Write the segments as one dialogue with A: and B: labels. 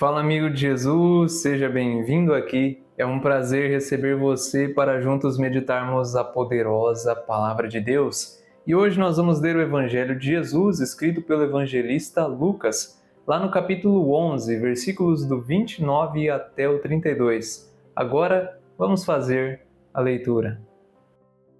A: Fala, amigo de Jesus, seja bem-vindo aqui. É um prazer receber você para juntos meditarmos a poderosa Palavra de Deus. E hoje nós vamos ler o Evangelho de Jesus, escrito pelo evangelista Lucas, lá no capítulo 11, versículos do 29 até o 32. Agora vamos fazer a leitura.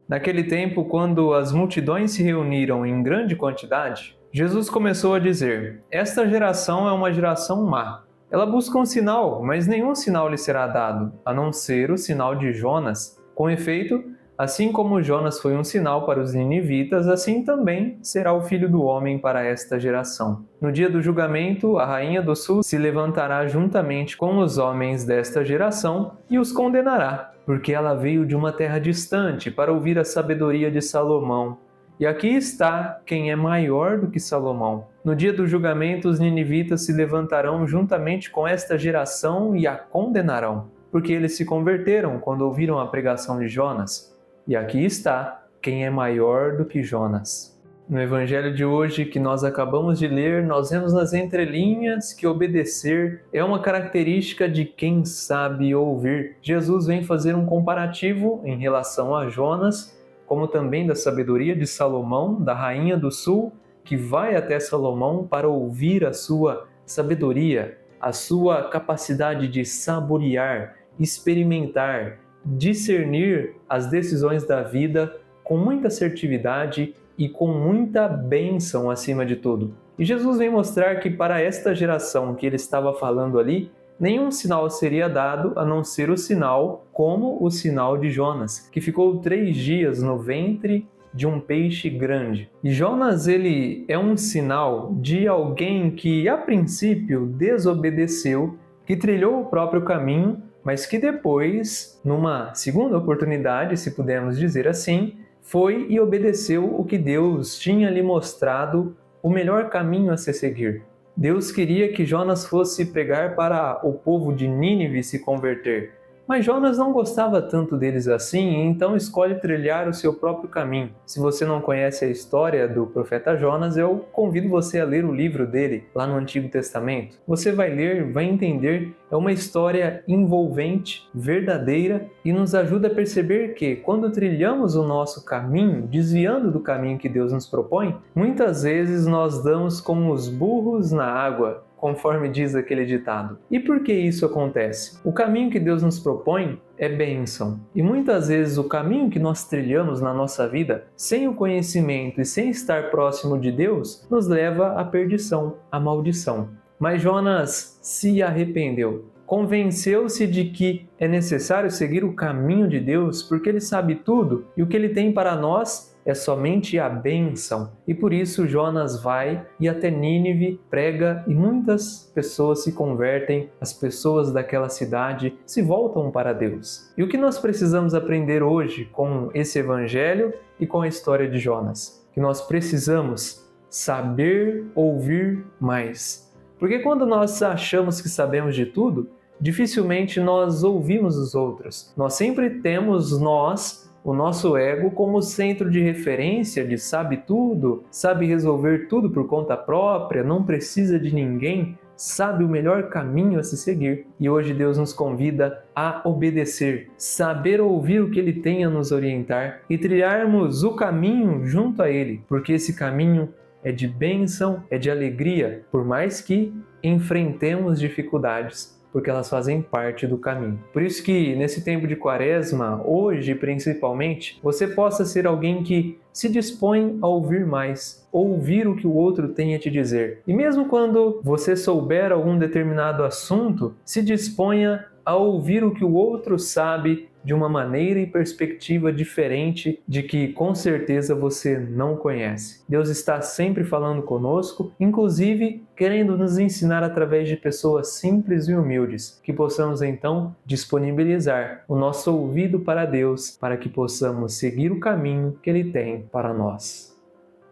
A: Naquele tempo, quando as multidões se reuniram em grande quantidade, Jesus começou a dizer: Esta geração é uma geração má. Ela busca um sinal, mas nenhum sinal lhe será dado, a não ser o sinal de Jonas. Com efeito, assim como Jonas foi um sinal para os ninivitas, assim também será o Filho do Homem para esta geração. No dia do julgamento, a rainha do sul se levantará juntamente com os homens desta geração e os condenará, porque ela veio de uma terra distante para ouvir a sabedoria de Salomão. E aqui está quem é maior do que Salomão. No dia do julgamento, os ninivitas se levantarão juntamente com esta geração e a condenarão, porque eles se converteram quando ouviram a pregação de Jonas. E aqui está quem é maior do que Jonas. No evangelho de hoje que nós acabamos de ler, nós vemos nas entrelinhas que obedecer é uma característica de quem sabe ouvir. Jesus vem fazer um comparativo em relação a Jonas, como também da sabedoria de Salomão, da rainha do sul, que vai até Salomão para ouvir a sua sabedoria, a sua capacidade de saborear, experimentar, discernir as decisões da vida com muita assertividade e com muita bênção acima de tudo. E Jesus vem mostrar que para esta geração que ele estava falando ali, nenhum sinal seria dado a não ser o sinal como o sinal de Jonas, que ficou 3 dias no ventre de um peixe grande. E Jonas, ele é um sinal de alguém que a princípio desobedeceu, que trilhou o próprio caminho, mas que depois, numa segunda oportunidade, se pudermos dizer assim, foi e obedeceu o que Deus tinha lhe mostrado o melhor caminho a se seguir. Deus queria que Jonas fosse pregar para o povo de Nínive se converter, mas Jonas não gostava tanto deles assim, e então escolhe trilhar o seu próprio caminho. Se você não conhece a história do profeta Jonas, eu convido você a ler o livro dele, lá no Antigo Testamento. Você vai ler, vai entender, é uma história envolvente, verdadeira, e nos ajuda a perceber que, quando trilhamos o nosso caminho, desviando do caminho que Deus nos propõe, muitas vezes nós damos como os burros na água, conforme diz aquele ditado. E por que isso acontece? O caminho que Deus nos propõe é bênção. E muitas vezes o caminho que nós trilhamos na nossa vida, sem o conhecimento e sem estar próximo de Deus, nos leva à perdição, à maldição. Mas Jonas se arrependeu. Convenceu-se de que é necessário seguir o caminho de Deus porque ele sabe tudo e o que ele tem para nós é somente a bênção. E por isso Jonas vai e até Nínive prega e muitas pessoas se convertem, as pessoas daquela cidade se voltam para Deus. E o que nós precisamos aprender hoje com esse evangelho e com a história de Jonas? Que nós precisamos saber ouvir mais. Porque quando nós achamos que sabemos de tudo, dificilmente nós ouvimos os outros. Nós sempre temos o nosso ego como centro de referência de sabe tudo, sabe resolver tudo por conta própria, não precisa de ninguém, sabe o melhor caminho a se seguir. E hoje Deus nos convida a obedecer, saber ouvir o que Ele tem a nos orientar e trilharmos o caminho junto a Ele, porque esse caminho é de bênção, é de alegria, por mais que enfrentemos dificuldades, porque elas fazem parte do caminho. Por isso que nesse tempo de Quaresma, hoje principalmente, você possa ser alguém que se dispõe a ouvir mais, ouvir o que o outro tem a te dizer. E mesmo quando você souber algum determinado assunto, se disponha a ouvir o que o outro sabe de uma maneira e perspectiva diferente de que com certeza você não conhece. Deus está sempre falando conosco, inclusive querendo nos ensinar através de pessoas simples e humildes, que possamos então disponibilizar o nosso ouvido para Deus, para que possamos seguir o caminho que Ele tem para nós.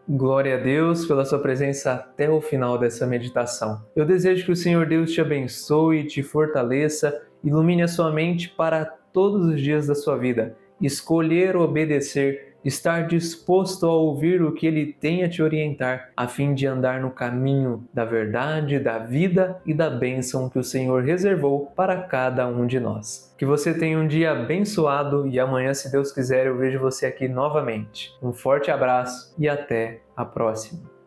A: Glória a Deus pela sua presença até o final dessa meditação. Eu desejo que o Senhor Deus te abençoe, te fortaleça, ilumine a sua mente para todos os dias da sua vida. Escolher obedecer, estar disposto a ouvir o que Ele tem a te orientar, a fim de andar no caminho da verdade, da vida e da bênção que o Senhor reservou para cada um de nós. Que você tenha um dia abençoado e amanhã, se Deus quiser, eu vejo você aqui novamente. Um forte abraço e até a próxima.